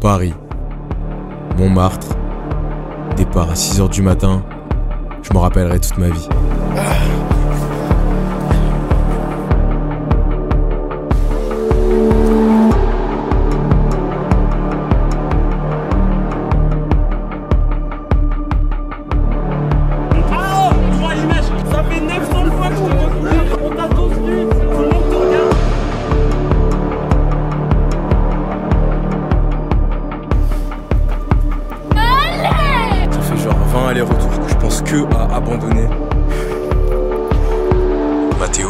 Paris, Montmartre, départ à 6 h du matin, je m'en rappellerai toute ma vie. Aller-retour que je pense que à abandonner. Mathéo,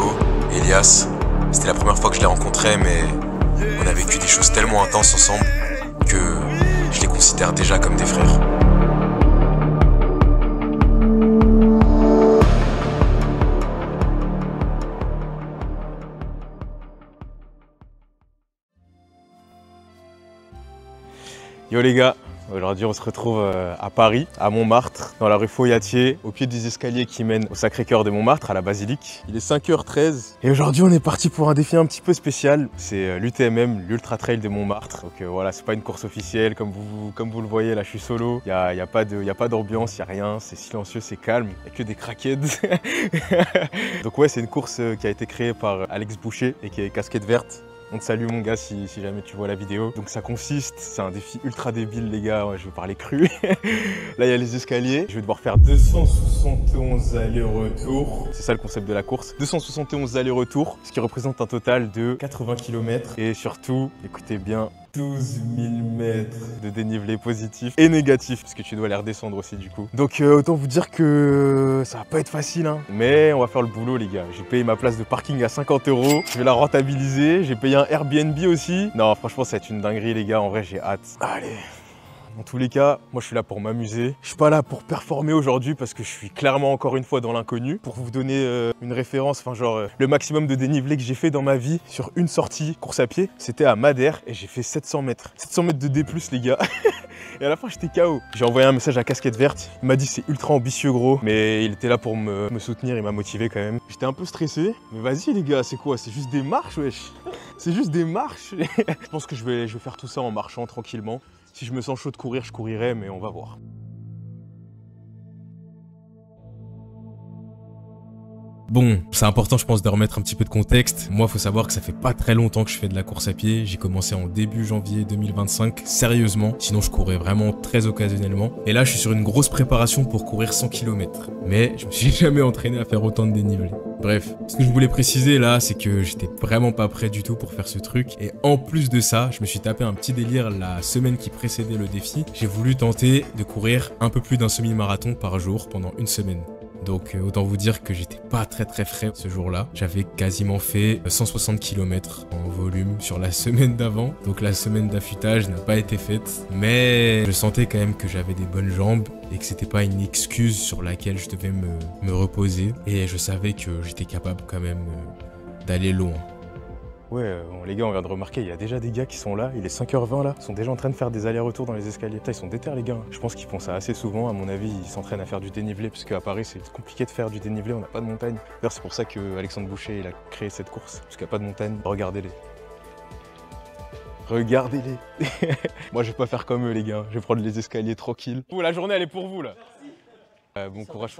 Elias, c'était la première fois que je les rencontrais, mais on a vécu des choses tellement intenses ensemble que je les considère déjà comme des frères. Yo les gars, aujourd'hui on se retrouve à Paris, à Montmartre, dans la rue Foyatier, au pied des escaliers qui mènent au Sacré-Cœur de Montmartre, à la Basilique. Il est 5 h 13 et aujourd'hui on est parti pour un défi un petit peu spécial. C'est l'UTMM, l'Ultra Trail de Montmartre. Donc voilà, c'est pas une course officielle comme vous le voyez, là je suis solo. Il y a pas d'ambiance, il n'y a rien, c'est silencieux, c'est calme, il n'y a que des crackheads. Donc ouais, c'est une course qui a été créée par Alex Boucher et qui est Casquette Verte. On te salue mon gars si jamais tu vois la vidéo. Donc ça consiste, c'est un défi ultra débile les gars, ouais, je vais parler cru. Là il y a les escaliers, je vais devoir faire 271 allers-retours. C'est ça le concept de la course. 271 allers-retours, ce qui représente un total de 80 km. Et surtout, écoutez bien, 12 000 mètres de dénivelé positif et négatif, parce que tu dois les redescendre aussi du coup. Donc autant vous dire que ça va pas être facile, hein. Mais on va faire le boulot les gars. J'ai payé ma place de parking à 50 €, je vais la rentabiliser. J'ai payé un Airbnb aussi. Non franchement ça va être une dinguerie les gars, en vrai j'ai hâte. Allez. Dans tous les cas, moi je suis là pour m'amuser. Je suis pas là pour performer aujourd'hui parce que je suis clairement encore une fois dans l'inconnu. Pour vous donner une référence, enfin genre le maximum de dénivelé que j'ai fait dans ma vie sur une sortie course à pied, c'était à Madère et j'ai fait 700 mètres. 700 mètres de D+, les gars. Et à la fin j'étais KO. J'ai envoyé un message à Casquette Verte. Il m'a dit c'est ultra ambitieux gros, mais il était là pour me soutenir, il m'a motivé quand même. J'étais un peu stressé, mais vas-y les gars, c'est quoi? C'est juste des marches wesh. C'est juste des marches. Je pense que je vais faire tout ça en marchant tranquillement. Si je me sens chaud de courir, je courirai, mais on va voir. Bon, c'est important je pense de remettre un petit peu de contexte. Moi, faut savoir que ça fait pas très longtemps que je fais de la course à pied. J'ai commencé en début janvier 2025, sérieusement. Sinon, je courais vraiment très occasionnellement. Et là, je suis sur une grosse préparation pour courir 100 km. Mais je me suis jamais entraîné à faire autant de dénivelé. Bref, ce que je voulais préciser là, c'est que j'étais vraiment pas prêt du tout pour faire ce truc. Et en plus de ça, je me suis tapé un petit délire la semaine qui précédait le défi. J'ai voulu tenter de courir un peu plus d'un semi-marathon par jour pendant une semaine. Donc autant vous dire que j'étais pas très frais ce jour-là. J'avais quasiment fait 160 km en volume sur la semaine d'avant. Donc la semaine d'affûtage n'a pas été faite. Mais je sentais quand même que j'avais des bonnes jambes et que c'était pas une excuse sur laquelle je devais me reposer. Et je savais que j'étais capable quand même d'aller loin. Ouais, bon, les gars, on vient de remarquer, il y a déjà des gars qui sont là, il est 5 h 20 là, ils sont déjà en train de faire des allers-retours dans les escaliers. Putain, ils sont déter les gars. Je pense qu'ils font ça assez souvent, à mon avis, ils s'entraînent à faire du dénivelé, parce qu'à Paris, c'est compliqué de faire du dénivelé, on n'a pas de montagne. D'ailleurs, c'est pour ça que Alexandre Boucher, il a créé cette course, parce qu'il n'y a pas de montagne. Regardez-les. Regardez-les. Moi, je vais pas faire comme eux, les gars, je vais prendre les escaliers tranquilles. La journée, elle est pour vous, là. Bon courage.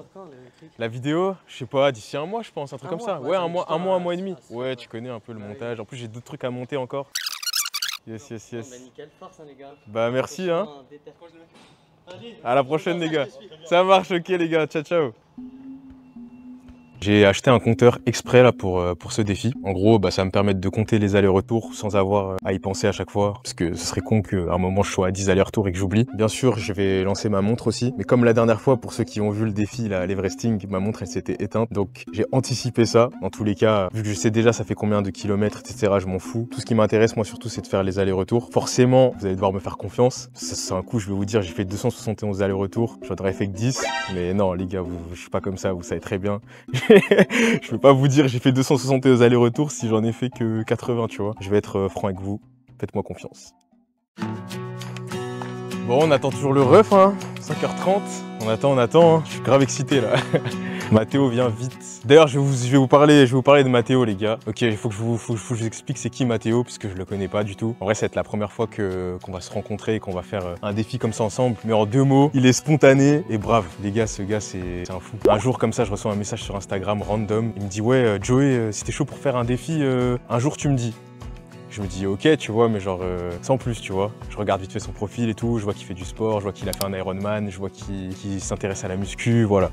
La vidéo, je sais pas, d'ici un mois je pense, un truc comme ça. Ouais, un mois et demi. Ouais, tu connais un peu le montage. En plus j'ai d'autres trucs à monter encore. Yes. Bah nickel, force hein, les gars. Bah merci hein. À la prochaine les gars. Ça marche, ok les gars, ciao. J'ai acheté un compteur exprès là pour ce défi. En gros, ça va me permettre de compter les allers-retours sans avoir à y penser à chaque fois. Parce que ce serait con qu'à un moment je sois à 10 allers-retours et que j'oublie. Bien sûr, je vais lancer ma montre aussi. Mais comme la dernière fois, pour ceux qui ont vu le défi, l'Everesting, ma montre elle s'était éteinte. Donc j'ai anticipé ça. Dans tous les cas, vu que je sais déjà ça fait combien de kilomètres, etc., je m'en fous. Tout ce qui m'intéresse moi surtout c'est de faire les allers-retours. Forcément, vous allez devoir me faire confiance. C'est un coup, je vais vous dire, j'ai fait 271 allers-retours. J'en aurais fait que 10. Mais non les gars, je suis pas comme ça, vous savez très bien. Je peux pas vous dire j'ai fait 271 allers-retours si j'en ai fait que 80, tu vois. Je vais être franc avec vous, faites-moi confiance. Bon, on attend toujours le ref, hein. 5 h 30. On attend, hein. Je suis grave excité là. Mathéo vient vite. D'ailleurs, je vais vous parler de Mathéo, les gars. Ok, il faut que je vous explique c'est qui Mathéo, puisque je le connais pas du tout. En vrai, ça va être la première fois qu'on va se rencontrer et qu'on va faire un défi comme ça ensemble. Mais en 2 mots, il est spontané et brave. Les gars, ce gars, c'est un fou. Un jour, comme ça, je reçois un message sur Instagram random. Il me dit, ouais, Joey, si t'es chaud pour faire un défi, un jour, tu me dis. Je me dis ok, tu vois, mais genre sans plus, tu vois. Je regarde vite fait son profil et tout, je vois qu'il fait du sport, je vois qu'il a fait un Ironman, je vois qu'il s'intéresse à la muscu, voilà.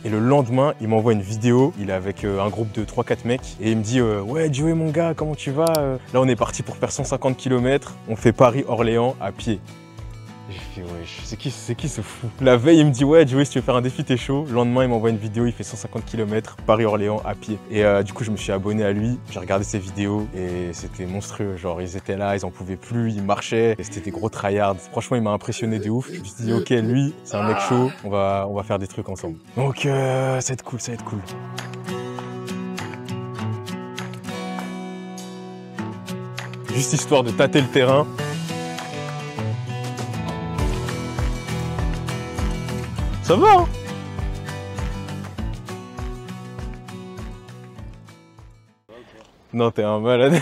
Et le lendemain, il m'envoie une vidéo, il est avec un groupe de 3-4 mecs, et il me dit ouais Joey mon gars, comment tu vas? Là on est parti pour faire 150 km, on fait Paris-Orléans à pied. J'ai fait ouais, c'est qui ce fou? La veille il me dit ouais Joey si tu veux faire un défi t'es chaud. Le lendemain il m'envoie une vidéo, il fait 150 km Paris-Orléans à pied. Et du coup je me suis abonné à lui, j'ai regardé ses vidéos et c'était monstrueux. Genre ils étaient là, ils en pouvaient plus, ils marchaient, et c'était des gros tryhards. Franchement il m'a impressionné de ouf. Je me suis dit ok lui c'est un mec chaud, on va faire des trucs ensemble. Donc ça va être cool, ça va être cool. Juste histoire de tâter le terrain. Ça va hein? Non, t'es un malade.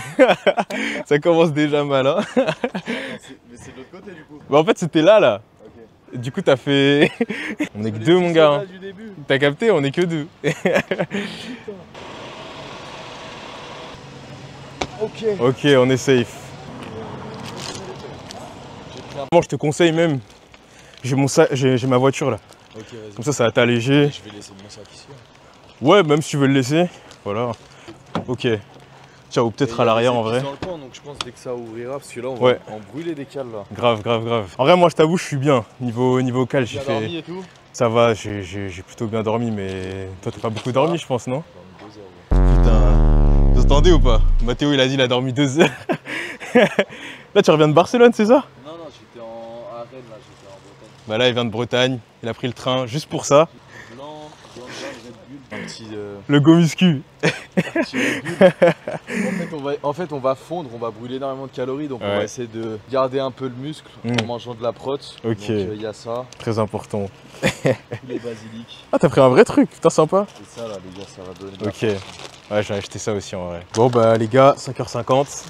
Ça commence déjà mal, hein. Mais c'est de l'autre côté du coup. Bah en fait c'était là. Ok. Du coup t'as fait... On est que 2 mon gars. Hein. T'as capté, on est que 2. Ok. Ok, on est safe. Bon, je te conseille même, j'ai ma voiture là. Ok, vas-y. Comme ça va t'alléger. Je vais laisser mon sac ici. Ouais, même si tu veux le laisser. Voilà. Ok. Ciao, peut-être à l'arrière en vrai. Dans le coin, donc je pense dès que ça ouvrira, parce que là on va Ouais. en brûler des cales là. Grave. En vrai, moi je t'avoue, je suis bien. Niveau cal, j'ai Bien fait. dormi et tout. Ça va, j'ai plutôt bien dormi, mais toi t'as pas beaucoup dormi, je pense, non? Dormi 2 heures, ouais. Putain. Vous entendez ou pas? Mathéo il a dit il a dormi 2 heures. Là tu reviens de Barcelone, c'est ça? Non, j'étais à Rennes là, j'étais en Bretagne. Bah là il vient de Bretagne, il a pris le train juste pour ça. Blanc, Red Bull, un petit. Le go muscu. petit Red Bull. En fait, on va fondre, on va brûler énormément de calories, donc on va essayer de garder un peu le muscle en mangeant de la prot. Ok. Donc il y a ça, Très important. les basiliques. Ah t'as pris un vrai truc, putain sympa. C'est ça là les gars, ça va donner de la Ok. Ouais j'ai acheté ça aussi en vrai. Bon bah les gars, 5h50.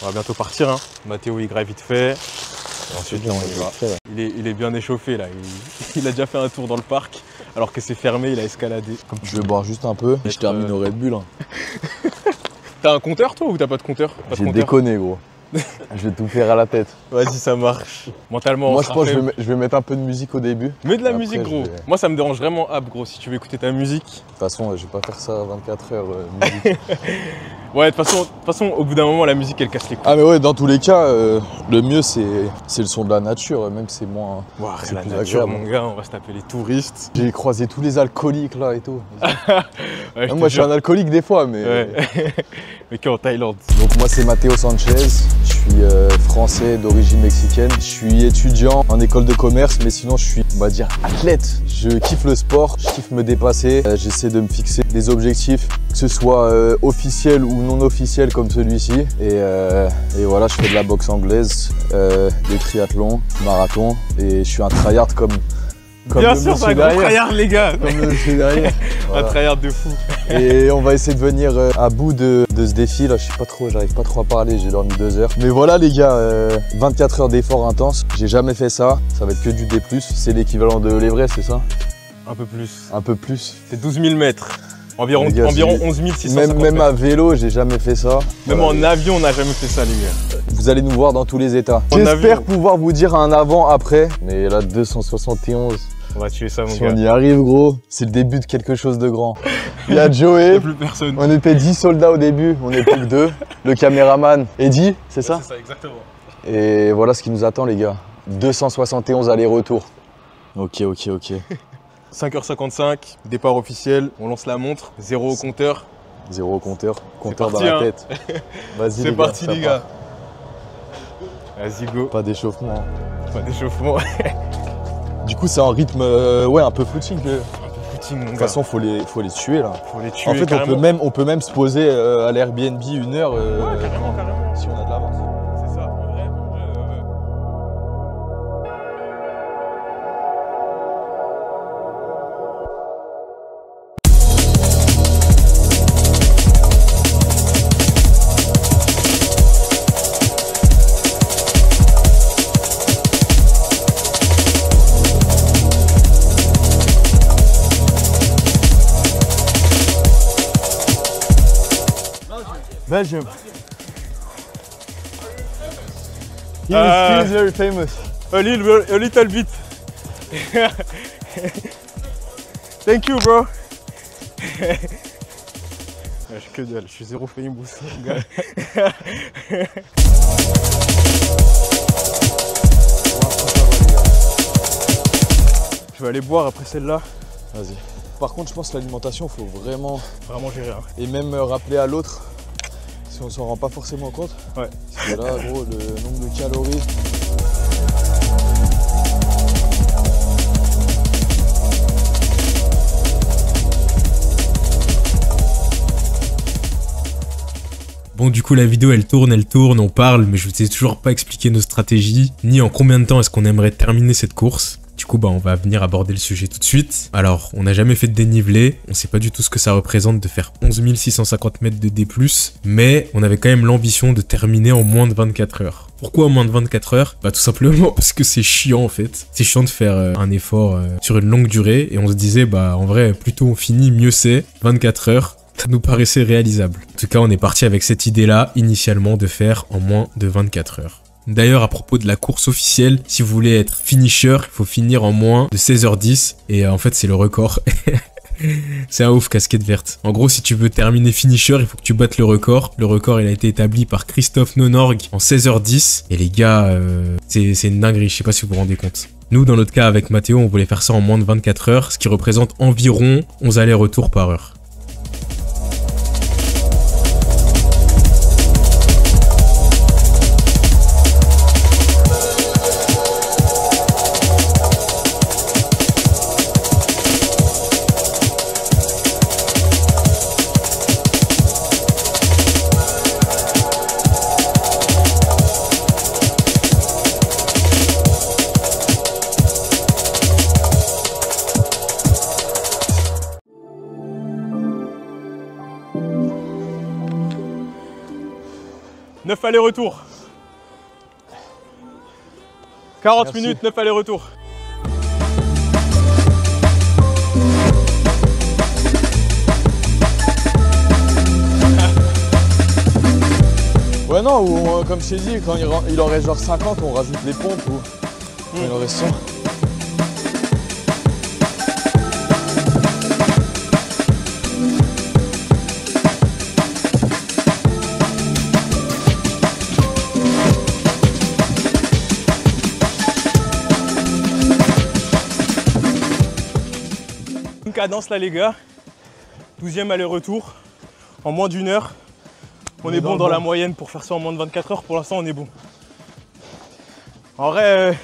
On va bientôt partir hein. Mathéo il grave vite fait. Et ensuite on y va. Il est bien échauffé là. Il a déjà fait un tour dans le parc. Alors que c'est fermé, il a escaladé. Je vais boire juste un peu et je termine au Red Bull. Hein. T'as un compteur toi ou t'as pas de compteur? Pas de J'ai compteur. déconné gros. Je vais tout faire à la tête. Vas-y ça marche. Mentalement Moi on je sera pense que faible. je vais mettre un peu de musique au début. De Mets de la Après, musique je gros. vais- Moi ça me dérange vraiment gros si tu veux écouter ta musique. toute façon, je vais pas faire ça 24 heures musique. Ouais de toute façon au bout d'un moment la musique elle casse les couilles. Ah mais ouais, dans tous les cas, le mieux c'est le son de la nature, même c'est moins... Ouah, c'est la plus nature agréable. mon gars, on va se taper les touristes. J'ai croisé tous les alcooliques là et tout. Ouais, Moi je suis un alcoolique des fois, mais... Ouais. Mais qu'en Thaïlande. Donc moi c'est Mathéo Sanchez, je suis français d'origine mexicaine. Je suis étudiant en école de commerce, mais sinon je suis, on va dire, athlète. Je kiffe le sport, je kiffe me dépasser. J'essaie de me fixer des objectifs, que ce soit officiel ou non officiel comme celui-ci. Et voilà, je fais de la boxe anglaise, des triathlons, marathon. Et je suis un tryhard comme Bien le sûr, c'est monsieur un gros derrière. tryhard les gars. Comme le monsieur derrière. Un Voilà. tryhard de fou. Et on va essayer de venir à bout de ce défi. Là, je sais pas trop, j'arrive pas trop à parler, j'ai dormi 2 heures. Mais voilà les gars, 24 heures d'effort intense. J'ai jamais fait ça, ça va être que du D+. C'est l'équivalent de l'Everest, c'est ça? Un peu plus. Un peu plus. C'est 12 000 mètres. Environ, Les gars, environ c'est- 11 650 Même mètres. à vélo, j'ai jamais fait ça. Même Voilà. en avion, on n'a jamais fait ça les gars. Vous allez nous voir dans tous les états. En J'espère avion. pouvoir vous dire un avant, après. Mais là, 271, On va tuer ça mon si gars. on y arrive gros, c'est le début de quelque chose de grand. Il y a Il n'y Joey. a plus personne. On était 10 soldats au début, on n'est plus que 2. Le caméraman, Eddie, c'est ça? C'est ça, exactement. Et voilà ce qui nous attend les gars. 271 allers-retour. Ok. 5h55, départ officiel, on lance la montre, 0 au compteur. 0 au compteur dans parti, la hein. tête. Vas-y C'est les parti ça les part. gars. Vas-y go, Pas d'échauffement. pas d'échauffement. Du coup c'est un rythme ouais un peu footing. De Footing mon toute gars. façon faut les tuer là. Faut les tuer En fait carrément. on peut même se poser à l'Airbnb 1 heure Ouais, carrément. si on a de l'avance. C'est ça, en vrai. Belgium. He is very famous. A little bit. Thank you, bro. Je suis que dalle, je suis zéro famous, gars. Je vais aller boire après celle-là. Vas-y. Par contre, je pense que l'alimentation, il faut vraiment gérer. Hein. Et même rappeler à l'autre, si on s'en rend pas forcément compte. Ouais. Parce que là, gros, le nombre de calories. Bon, du coup, la vidéo, elle tourne, on parle, mais je vous ai toujours pas expliqué nos stratégies, ni en combien de temps est-ce qu'on aimerait terminer cette course. Du coup, on va venir aborder le sujet tout de suite. Alors, on n'a jamais fait de dénivelé, on sait pas du tout ce que ça représente de faire 11 650 mètres de D+, mais on avait quand même l'ambition de terminer en moins de 24 heures. Pourquoi en moins de 24 heures? Tout simplement parce que c'est chiant en fait. C'est chiant de faire un effort sur une longue durée, et on se disait, en vrai, plus tôt on finit, mieux c'est. 24 heures. Ça nous paraissait réalisable. En tout cas, on est parti avec cette idée-là, initialement, de faire en moins de 24 heures. D'ailleurs, à propos de la course officielle, si vous voulez être finisher, il faut finir en moins de 16h10. Et en fait, c'est le record. C'est un ouf, casquette verte. En gros, si tu veux terminer finisher, il faut que tu battes le record. Le record, il a été établi par Christophe Nonorg en 16h10. Et les gars, c'est une dinguerie, je sais pas si vous vous rendez compte. Nous, dans notre cas, avec Mathéo, on voulait faire ça en moins de 24 heures, ce qui représente environ 11 allers-retours par heure. Neuf allers-retours. 40 Merci. minutes, 9 allers-retours. Ouais, non, ou comme je t'ai dit, quand il en reste genre 50, on rajoute les pompes ou quand il en reste 100. Une cadence là les gars, 12e aller-retour, en moins d'une heure. On est bon dans la moyenne pour faire ça en moins de 24 heures, pour l'instant on est bon. En vrai,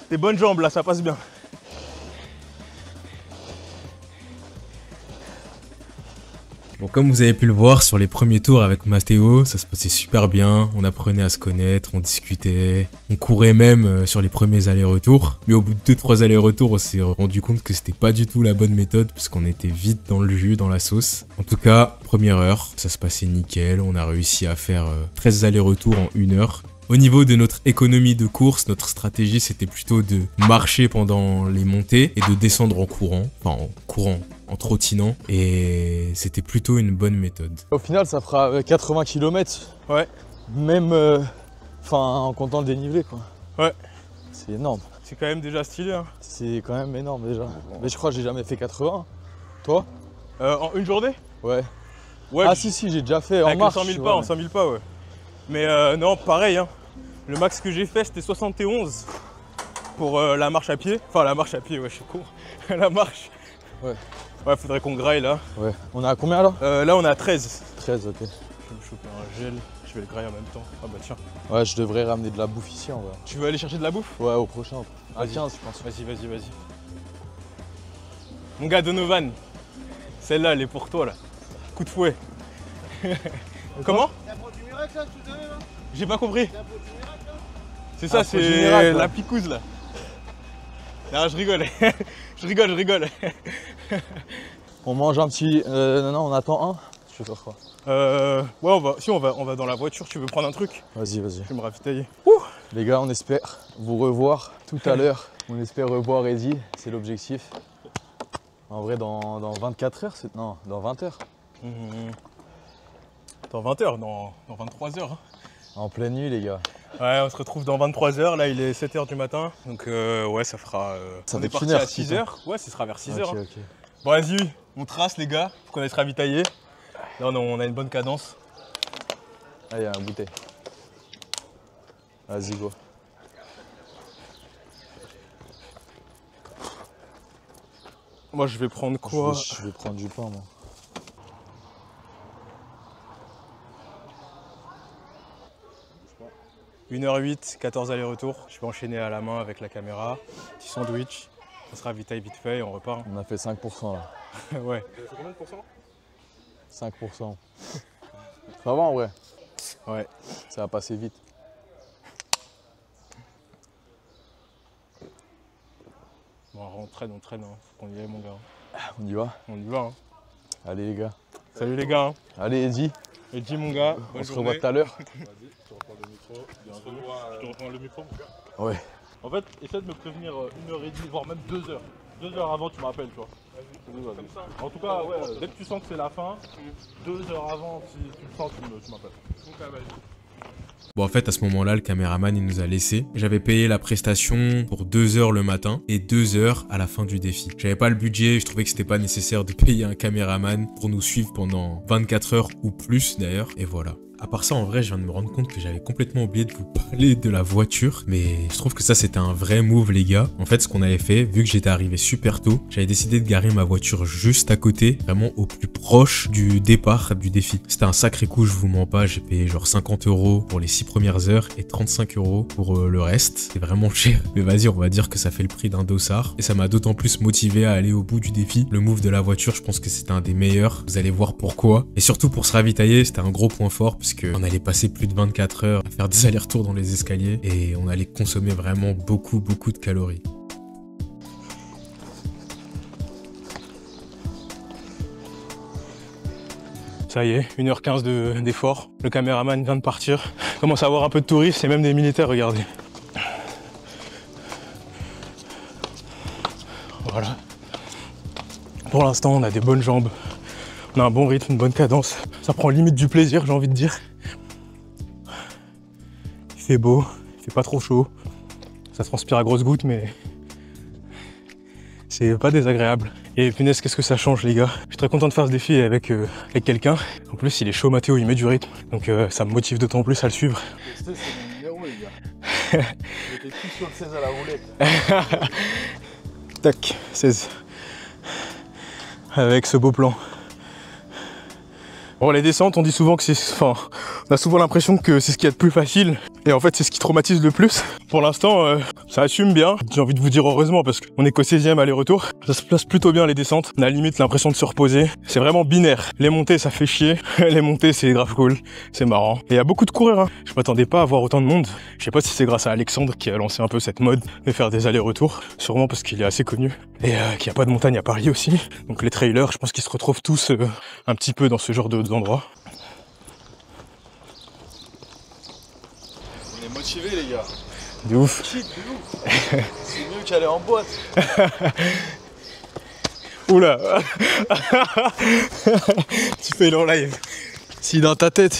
des bonnes jambes là, ça passe bien. Bon, comme vous avez pu le voir sur les premiers tours avec Mathéo, ça se passait super bien, on apprenait à se connaître, on discutait, on courait même sur les premiers allers-retours. Mais au bout de 2-3 allers-retours, on s'est rendu compte que c'était pas du tout la bonne méthode, parce qu'on était vite dans le jus, dans la sauce. En tout cas, première heure, ça se passait nickel, on a réussi à faire 13 allers-retours en 1 heure. Au niveau de notre économie de course, notre stratégie c'était plutôt de marcher pendant les montées et de descendre en courant, en trottinant, et c'était plutôt une bonne méthode. Au final, ça fera 80 km. Ouais. Même en comptant le dénivelé, quoi. Ouais. C'est énorme. C'est quand même déjà stylé. Hein. C'est quand même énorme déjà. Mais je crois que j'ai jamais fait 80. Toi? En une journée? Ouais. Ouais. Ah si, j'ai déjà fait en avec marche. 100 000 pas, en 100 000 pas, ouais. Mais non, pareil, hein. Le max que j'ai fait, c'était 71 pour la marche à pied. Enfin, la marche à pied, ouais, je suis con. La marche. Ouais. Ouais, faudrait qu'on graille là. Ouais. On est à combien là? Là, on est à 13. 13, ok. Je vais me choper un gel, je vais le grailler en même temps. Ah bah tiens. Ouais, je devrais ramener de la bouffe ici en vrai. Tu veux aller chercher de la bouffe? Ouais, au prochain. À Vas-y. 15, je pense. Vas-y. Mon gars Donovan, celle-là, elle est pour toi là. Coup de fouet. Comment? J'ai pas compris. C'est ça, produit c'est miracle, la ouais. picouse là. Non, je rigole. je rigole. On mange un petit. Non, on attend un. Je vais faire quoi? Ouais, on va dans la voiture. Tu veux prendre un truc? Vas-y. Je vais me ravitailler. Les gars, on espère vous revoir tout à l'heure. On espère revoir Eddie, c'est l'objectif. En vrai, dans 24 heures, non, dans 20 heures. Dans 20 h, dans 23 h. Hein. En pleine nuit, les gars. Ouais, on se retrouve dans 23 h. Là, il est 7 h du matin. Donc, ouais, ça fera. Ça on fait est parti qu'une heure, à 6 putain. h. Ouais, ce sera vers 6 h. Ok, Hein. ok. Bon, vas-y, on trace, les gars. Faut qu'on aille se ravitailler. Là, on a une bonne cadence. Ah, il y a un bouteille. Vas-y, go. Moi, je vais prendre quoi? Je vais prendre du pain, moi. « 1h08, 14 allers-retours. Je vais enchaîner à la main avec la caméra. Petit sandwich. On se ravitaille vite fait et on repart. On a fait 5% là. Ouais. C'est combien de pourcents? 5%. Ça va en vrai? Ouais. Ça va passer vite. Bon, on traîne. Hein. Faut qu'on y aille, mon gars. On y va? On y va. Hein. Allez, les gars. Salut, les gars. Hein. Allez, Eddie. Et dis, mon gars. On se revoit tout à l'heure. Vas-y, tu reprends le micro. Je te reprends le micro, mon gars. Ouais. En fait, essaie de me prévenir 1h30, voire même 2 h. 2 heures avant, tu m'appelles, tu vois. Vas-y. Comme ça. En tout cas, ouais, dès que tu sens que c'est la fin, 2 heures avant, si tu le sens, tu m'appelles. Donc, vas-y. Bon, en fait, à ce moment-là, le caméraman, il nous a laissé. J'avais payé la prestation pour 2 heures le matin et 2 heures à la fin du défi. J'avais pas le budget, je trouvais que c'était pas nécessaire de payer un caméraman pour nous suivre pendant 24 heures ou plus d'ailleurs. Et voilà. À part ça, en vrai, je viens de me rendre compte que j'avais complètement oublié de vous parler de la voiture. Mais je trouve que ça, c'était un vrai move, les gars. En fait, ce qu'on avait fait, vu que j'étais arrivé super tôt, j'avais décidé de garer ma voiture juste à côté, vraiment au plus proche du départ du défi. C'était un sacré coup, je vous mens pas. J'ai payé genre 50 € pour les 6 premières heures et 35 € pour le reste. C'est vraiment cher. Mais vas-y, on va dire que ça fait le prix d'un dossard. Et ça m'a d'autant plus motivé à aller au bout du défi. Le move de la voiture, je pense que c'était un des meilleurs. Vous allez voir pourquoi. Et surtout pour se ravitailler, c'était un gros point fort parce qu'on allait passer plus de 24 heures à faire des allers-retours dans les escaliers et on allait consommer vraiment beaucoup de calories. Ça y est, 1h15 d'effort. Le caméraman vient de partir. On commence à avoir un peu de touristes et même des militaires, regardez. Voilà. Pour l'instant, on a des bonnes jambes. On a un bon rythme, une bonne cadence. Ça prend limite du plaisir, j'ai envie de dire. Il fait beau, il fait pas trop chaud. Ça transpire à grosses gouttes, mais c'est pas désagréable. Et punaise, qu'est-ce que ça change, les gars. Je suis très content de faire ce défi avec quelqu'un. En plus, il est chaud, Mathéo, il met du rythme. Donc ça me motive d'autant plus à le suivre. C'est mon numéro, les gars. J'étais plus sur le 16 à la roulette. Tac, 16. Avec ce beau plan. Bon, les descentes, on dit souvent que c'est... Enfin, on a souvent l'impression que c'est ce qu'il y a de plus facile. Et en fait, c'est ce qui traumatise le plus. Pour l'instant, ça assume bien. J'ai envie de vous dire heureusement parce qu'on est qu'au 16e aller-retour. Ça se place plutôt bien les descentes. On a limite l'impression de se reposer. C'est vraiment binaire. Les montées, ça fait chier. Les montées, c'est grave cool. C'est marrant. Et il y a beaucoup de coureurs. Hein. Je m'attendais pas à voir autant de monde. Je sais pas si c'est grâce à Alexandre qui a lancé un peu cette mode de faire des allers-retours. Sûrement parce qu'il est assez connu. Et qu'il n'y a pas de montagne à Paris aussi. Donc les trailers, je pense qu'ils se retrouvent tous un petit peu dans ce genre d'endroits. On est motivés, les gars. De ouf. Shit, de ouf. C'est mieux qu'aller en boîte. Oula. Tu fais en live. Si dans ta tête,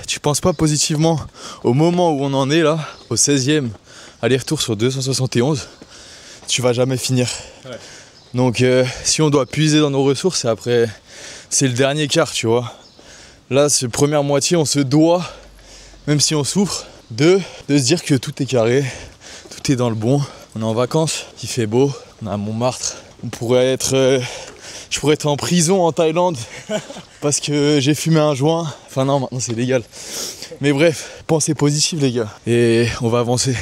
tu penses pas positivement au moment où on en est là, au 16e, aller-retour sur 271, tu vas jamais finir. Ouais. Donc si on doit puiser dans nos ressources, après c'est le dernier quart, tu vois. Là, c'est première moitié, on se doit, même si on souffre, de se dire que tout est carré, tout est dans le bon. On est en vacances, il fait beau, on est à Montmartre. On pourrait être... je pourrais être en prison en Thaïlande parce que j'ai fumé un joint. Enfin non, maintenant c'est légal. Mais bref, pensez positif, les gars. Et on va avancer.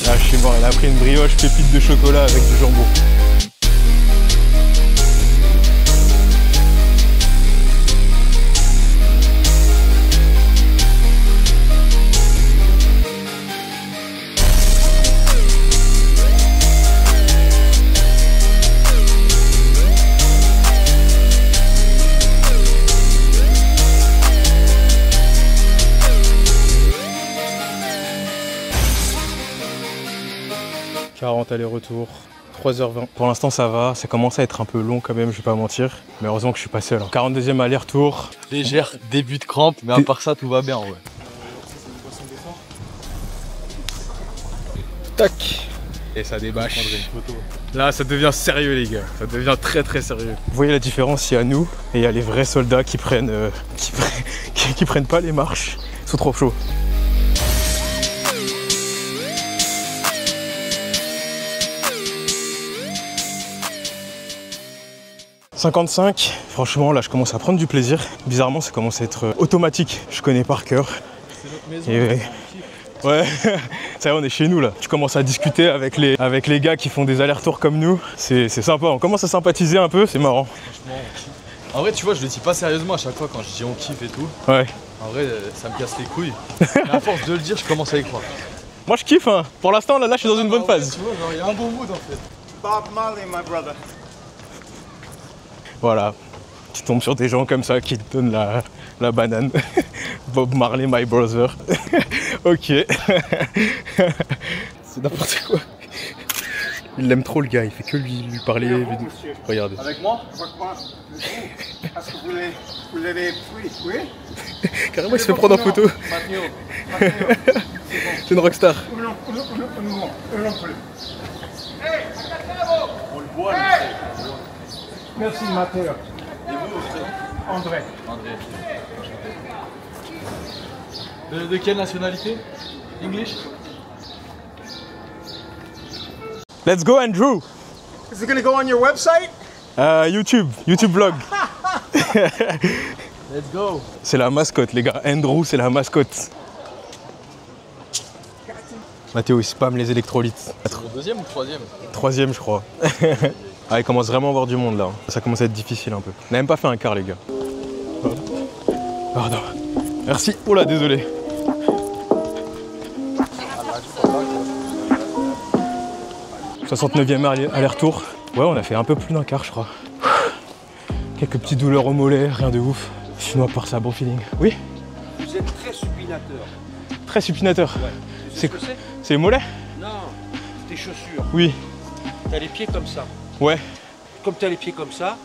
Ah, je suis mort, elle a pris une brioche pépite de chocolat avec du jambon. Allers-retour, 3h20. Pour l'instant ça va, ça commence à être un peu long quand même, je vais pas mentir. Mais heureusement que je suis passé alors. 42e aller-retour. Légère début de crampe, mais à part ça, tout va bien, ouais. Tac. Et ça débâche. Là ça devient sérieux les gars, ça devient très sérieux. Vous voyez la différence, il y a nous et il y a les vrais soldats qui prennent, qui prennent pas les marches, ils sont trop chauds. « 55, franchement là je commence à prendre du plaisir. Bizarrement ça commence à être automatique, je connais par cœur. C'est notre maison. Ouais, ça y est, on est chez nous là. Tu commences à discuter avec les gars qui font des allers-retours comme nous. C'est sympa, on commence à sympathiser un peu, c'est marrant. Franchement, on kiffe. En vrai, tu vois, je le dis pas sérieusement à chaque fois quand je dis on kiffe et tout. Ouais. En vrai, ça me casse les couilles. Mais à force de le dire, je commence à y croire. Moi je kiffe, hein. Pour l'instant là je suis dans une bonne phase. Tu vois, genre, il y a un bon mood en fait. Bob Marley, my brother. Voilà, tu tombes sur des gens comme ça qui te donnent la banane. Bob Marley, my brother. Ok. C'est n'importe quoi. Il l'aime trop le gars, il fait que lui parler. Regardez. Avec moi? Est-ce que vous l'avez pris? Oui? Carrément il se fait prendre en photo. C'est une rockstar. Non plus. On le voit, Merci Matteo. Et vous, André. André. De quelle nationalité? English? Let's go Andrew. Is it gonna go on your website? YouTube vlog. Let's go. C'est la mascotte les gars, Andrew c'est la mascotte. Mathéo il spam les électrolytes. C'est mon deuxième ou troisième? Troisième je crois. Ah il commence vraiment à avoir du monde là. Ça commence à être difficile un peu. On n'a même pas fait un quart les gars. Pardon. Merci. Oh là désolé. « 69e aller-retour. Ouais on a fait un peu plus d'un quart je crois. Quelques petites douleurs au mollet, rien de ouf. Sinon à part ça, bon feeling. Oui? Vous êtes très supinateur. Très supinateur. Ouais. C'est ce que c'est? C'est les mollets? Non, tes chaussures. Oui. T'as les pieds comme ça. Ouais. Comme t'as les pieds comme ça,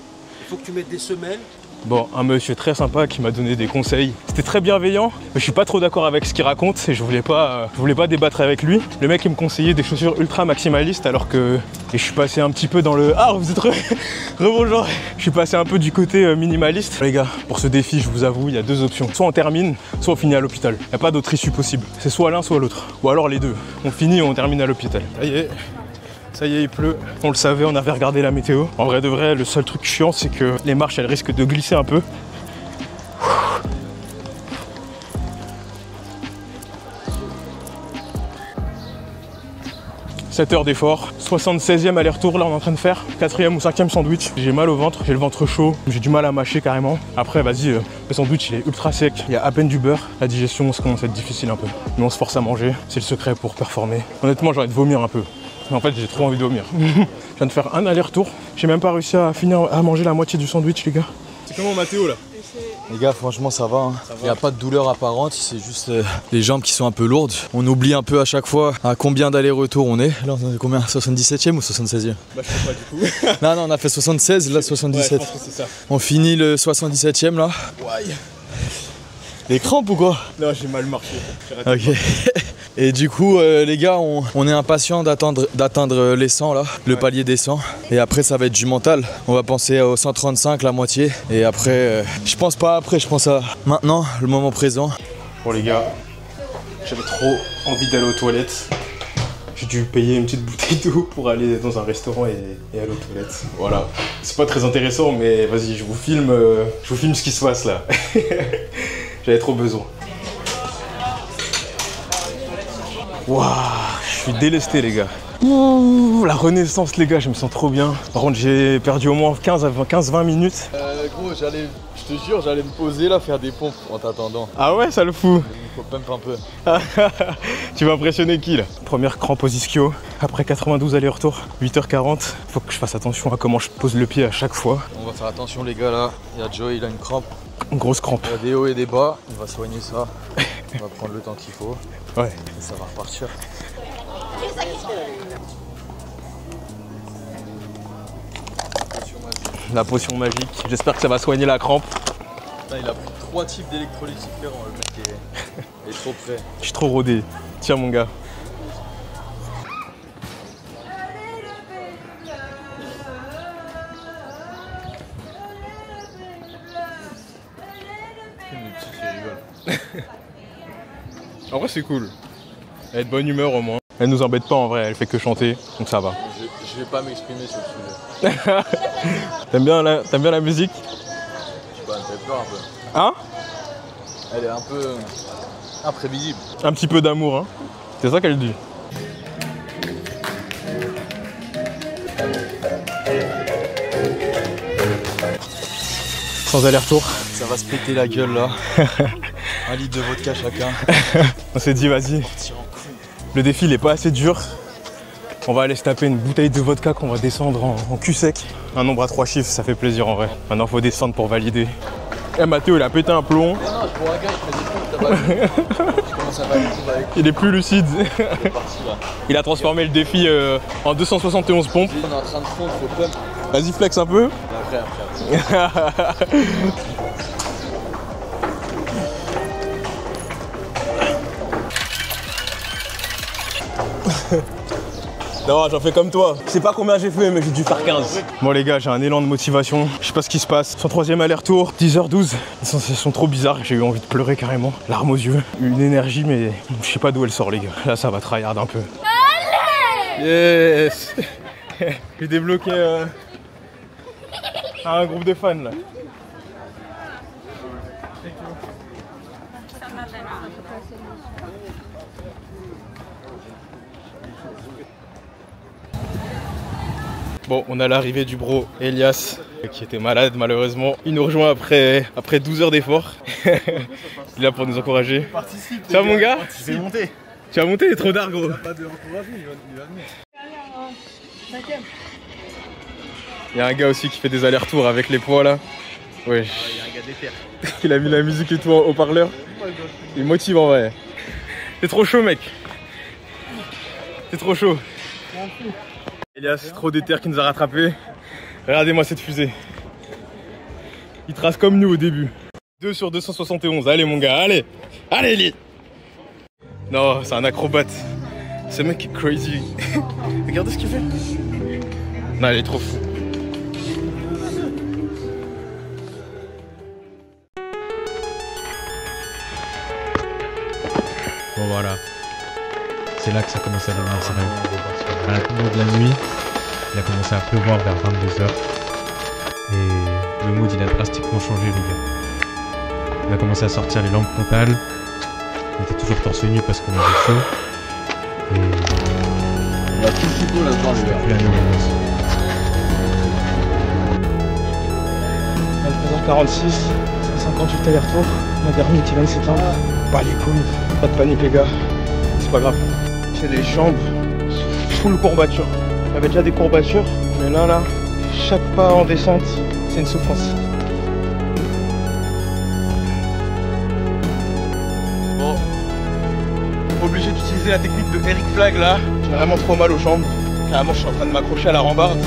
il faut que tu mettes des semelles. Bon, un monsieur très sympa qui m'a donné des conseils. C'était très bienveillant, mais je suis pas trop d'accord avec ce qu'il raconte et je voulais pas débattre avec lui. Le mec il me conseillait des chaussures ultra maximalistes alors que je suis passé un petit peu dans le... Ah vous êtes rebonjour. Je suis passé un peu du côté minimaliste. Les gars, pour ce défi je vous avoue, il y a deux options. Soit on termine, soit on finit à l'hôpital. Il n'y a pas d'autre issue possible. C'est soit l'un, soit l'autre. Ou alors les deux. On finit ou on termine à l'hôpital. Ça y est, il pleut. On le savait, on avait regardé la météo. En vrai de vrai, le seul truc chiant, c'est que les marches, elles risquent de glisser un peu. 7 heures d'effort, 76e aller-retour là on est en train de faire, 4e ou 5e sandwich. J'ai mal au ventre, j'ai le ventre chaud, j'ai du mal à mâcher carrément. Après vas-y, le sandwich il est ultra sec, il y a à peine du beurre. La digestion ça commence à être difficile un peu. Mais on se force à manger, c'est le secret pour performer. Honnêtement j'ai envie de vomir un peu. Mais en fait j'ai trop envie de vomir. Je viens de faire un aller-retour, j'ai même pas réussi à finir à manger la moitié du sandwich les gars. C'est comment Mathéo là? Les gars, franchement, ça va. Hein. Il n'y a pas de douleur apparente, c'est juste les jambes qui sont un peu lourdes. On oublie un peu à chaque fois à combien d'allers-retours on est. Là, on est combien? 77e ou 76e? Bah, je sais pas du coup. Non, on a fait 76, là 77. Ouais, je pense que c'est ça. On finit le 77e là. Ouais. Les crampes ou quoi? Non, j'ai mal marché. Ok. Et du coup, les gars, on est impatients d'atteindre les 100 là, le palier des 100. Et après, ça va être du mental. On va penser aux 135, la moitié. Et après, je pense pas après, je pense à maintenant, le moment présent. Bon les gars, j'avais trop envie d'aller aux toilettes. J'ai dû payer une petite bouteille d'eau pour aller dans un restaurant et aller aux toilettes. Voilà. C'est pas très intéressant, mais vas-y, je vous filme ce qui se passe là. J'avais trop besoin. Waouh, je suis délesté les gars. Ouh, la renaissance les gars, je me sens trop bien. Par contre j'ai perdu au moins 15-20 minutes. Gros, je te jure, j'allais me poser là, faire des pompes en t'attendant. Ah ouais, ça le fout. Il faut pump un peu. Tu vas impressionner qui là? Première crampe aux ischio, après 92 allers-retours, 8h40. Faut que je fasse attention à comment je pose le pied à chaque fois. On va faire attention les gars là. Il y a Joe, il a une crampe. Une grosse crampe. Il y a des hauts et des bas, on va soigner ça. On va prendre le temps qu'il faut. Ouais. Et ça va repartir. la potion magique. J'espère que ça va soigner la crampe. Putain, il a pris 3 types d'électrolytes différents, le mec est trop prêt. Je suis trop rodé. Tiens mon gars. En vrai c'est cool. Elle est de bonne humeur au moins. Elle nous embête pas en vrai, elle fait que chanter, donc ça va. Je vais pas m'exprimer sur le sujet. T'aimes bien la musique? Je sais pas, elle me fait peur un peu. Hein? Elle est un peu imprévisible. Un petit peu d'amour, hein. C'est ça qu'elle dit. Sans aller-retour. Ça va se péter la gueule là. 1 litre de vodka chacun. On s'est dit vas-y. Le défi il est pas assez dur. On va aller se taper une bouteille de vodka qu'on va descendre en cul sec. Un nombre à 3 chiffres, ça fait plaisir en vrai. Maintenant faut descendre pour valider. Eh Mathéo il a pété un plomb. Non, je vois un gars, je fais des trucs, t'as pas vu. Je commence à valider avec. Il est plus lucide. Il est parti là. Il a transformé le défi en 271 pompes. On est en train de fondre, faut pump. Vas-y flex un peu. Après. Non, j'en fais comme toi. Je sais pas combien j'ai fait, mais j'ai dû faire 15. Bon les gars, j'ai un élan de motivation. Je sais pas ce qui se passe. Son 3e aller-retour, 10h12. Les sensations trop bizarres. J'ai eu envie de pleurer carrément. Larmes aux yeux. Une énergie, mais je sais pas d'où elle sort les gars. Là, ça va tryhard un peu. Allez yes. J'ai débloqué un groupe de fans là. Bon, on a l'arrivée du bro Elias, qui était malade malheureusement. Il nous rejoint après 12 heures d'efforts. Il est là pour nous encourager. Tu vas mon gars? Je vais monter. Tu vas monter, il est trop tard gros. Pas de encourager, il va venir. Il y a un gars aussi qui fait des allers-retours avec les poids là. Ouais. Il y a un gars d'éther. Il a mis la musique et tout en haut-parleur. Il motive en vrai. C'est trop chaud mec. C'est trop chaud. Elias, trop déter qui nous a rattrapés. Regardez-moi cette fusée. Il trace comme nous au début. 2 sur 271. Allez mon gars, allez. Allez Eli. Non, c'est un acrobate. Ce mec est crazy. Regardez ce qu'il fait. Non, il est trop fou. Bon voilà. C'est là que ça commence à devenir sérieux. À la tombée de la nuit, il a commencé à pleuvoir vers 22h. Et le mood il a drastiquement changé les gars. Il a commencé à sortir les lampes frontales. Il était toujours torse nu parce qu'on avait chaud. Et On a tout le couteau là-dedans, les gars. plus la même ambiance. 23h46, 158 aller-retour. Ma dernière qui vient de s'éteindre. Pas les couilles. Pas de panique les gars. C'est pas grave. J'ai les jambes full courbature. J'avais déjà des courbatures, mais là, chaque pas en descente, c'est une souffrance. Bon, obligé d'utiliser la technique de Eric Flag là. J'ai vraiment trop mal aux jambes. Carrément, je suis en train de m'accrocher à la rambarde.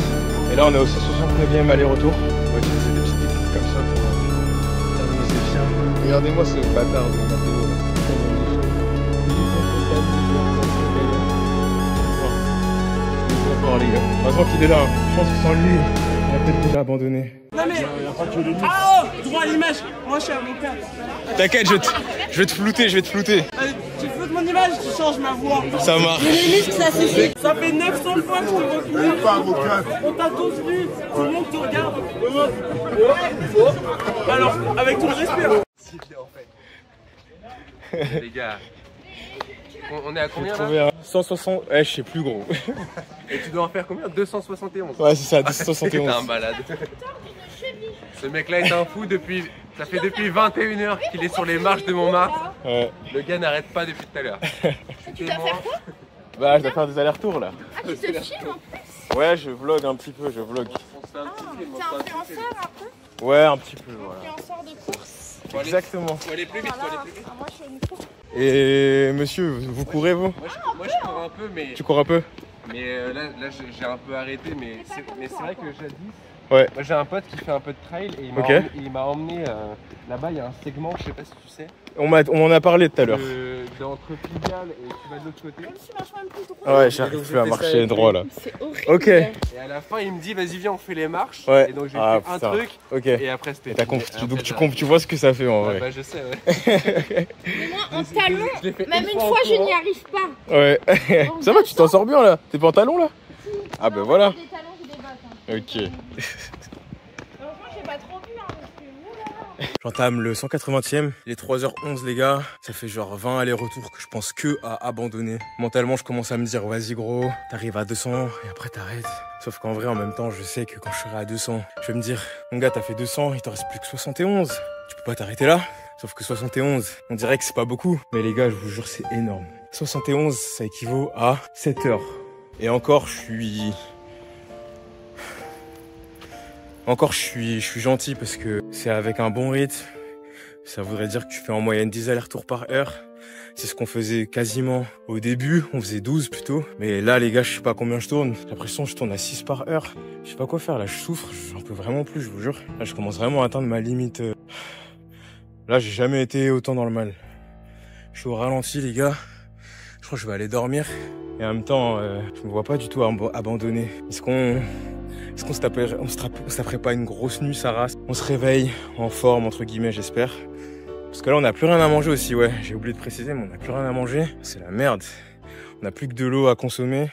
Et là, on est au 169e aller-retour. On va utiliser des petites techniques comme ça pour terminer ces fiers. Regardez-moi ce bâtard de Mathéo là. Les gars. Heureusement qu'il est là. Je pense que sans lui, on a peut-être déjà abandonné. Non mais... Ah oh, droit à l'image. Moi je suis à mon père. T'inquiète, je vais te flouter, Tu floutes mon image, tu changes ma voix. Ça marche. Les muscles ça suffit. Ça fait 900 fois que je te recule. On t'a tous vu. Tout le monde te regarde. Alors, avec tout le respect. Les gars, on est à combien là? 160, je sais plus gros. Et tu dois en faire combien? 271. Ouais c'est ça, T'es 271. un malade. Ce mec là est un fou depuis... Ça fait depuis 21h qu'il est sur les marches de Montmartre. Ouais. Le gars n'arrête pas depuis tout à l'heure. Tu dois faire quoi? Bah je dois faire des allers-retours là. Ah, tu te filmes en plus? Ouais je vlog un petit peu, je vlog. T'es influenceur un peu? Ouais un petit peu voilà. Influenceur de course? Exactement. Faut aller plus vite, faut aller plus vite. Moi je suis une course. Et monsieur, vous courez vous? Moi je cours un peu mais... Tu cours un peu? Mais là j'ai un peu arrêté mais c'est vrai que jadis... Ouais. Moi j'ai un pote qui fait un peu de trail et il m'a emmené là-bas, il y a un segment, je sais pas si tu sais. On en a parlé tout à l'heure. Entre Pigalle et tu vas de l'autre côté. Même si marche même plus droit. Ouais, j'arrive plus à marcher droit là. C'est horrible. Ok. Et à la fin, il me dit, vas-y, viens, on fait les marches. Ouais. Et donc j'ai fait un truc. Ok. Et après, c'était. Donc tu vois ce que ça fait en vrai. Bah, je sais, ouais. Mais moi, en talon, même une fois, je n'y arrive pas. Ouais. Ça va, tu t'en sors bien là. T'es pas en talon là? Ah bah voilà. Des talons, j'ai des battes. Ok. Franchement, j'ai pas trop vu, hein, parce que oulala. J'entame le 180e, il est 3h11 les gars, ça fait genre 20 allers-retours que je pense que à abandonner. Mentalement je commence à me dire vas-y gros, t'arrives à 200 et après t'arrêtes. Sauf qu'en vrai en même temps je sais que quand je serai à 200, je vais me dire mon gars t'as fait 200, il t'en reste plus que 71. Tu peux pas t'arrêter là. Sauf que 71, on dirait que c'est pas beaucoup. Mais les gars je vous jure c'est énorme. 71 ça équivaut à 7 heures. Et encore je suis gentil parce que c'est avec un bon rythme. Ça voudrait dire que tu fais en moyenne 10 allers-retours par heure. C'est ce qu'on faisait quasiment au début. On faisait 12 plutôt. Mais là, les gars, je sais pas combien je tourne. J'ai l'impression que je tourne à 6 par heure. Je sais pas quoi faire. Là, je souffre. J'en peux vraiment plus, je vous jure. Là, je commence vraiment à atteindre ma limite. Là, j'ai jamais été autant dans le mal. Je suis au ralenti, les gars. Je crois que je vais aller dormir. Et en même temps, je me vois pas du tout abandonner. Est-ce qu'on se taperait pas une grosse nuit, Sarah? On se réveille en forme, entre guillemets, j'espère. Parce que là, on n'a plus rien à manger aussi, ouais. J'ai oublié de préciser, mais on n'a plus rien à manger. C'est la merde. On n'a plus que de l'eau à consommer.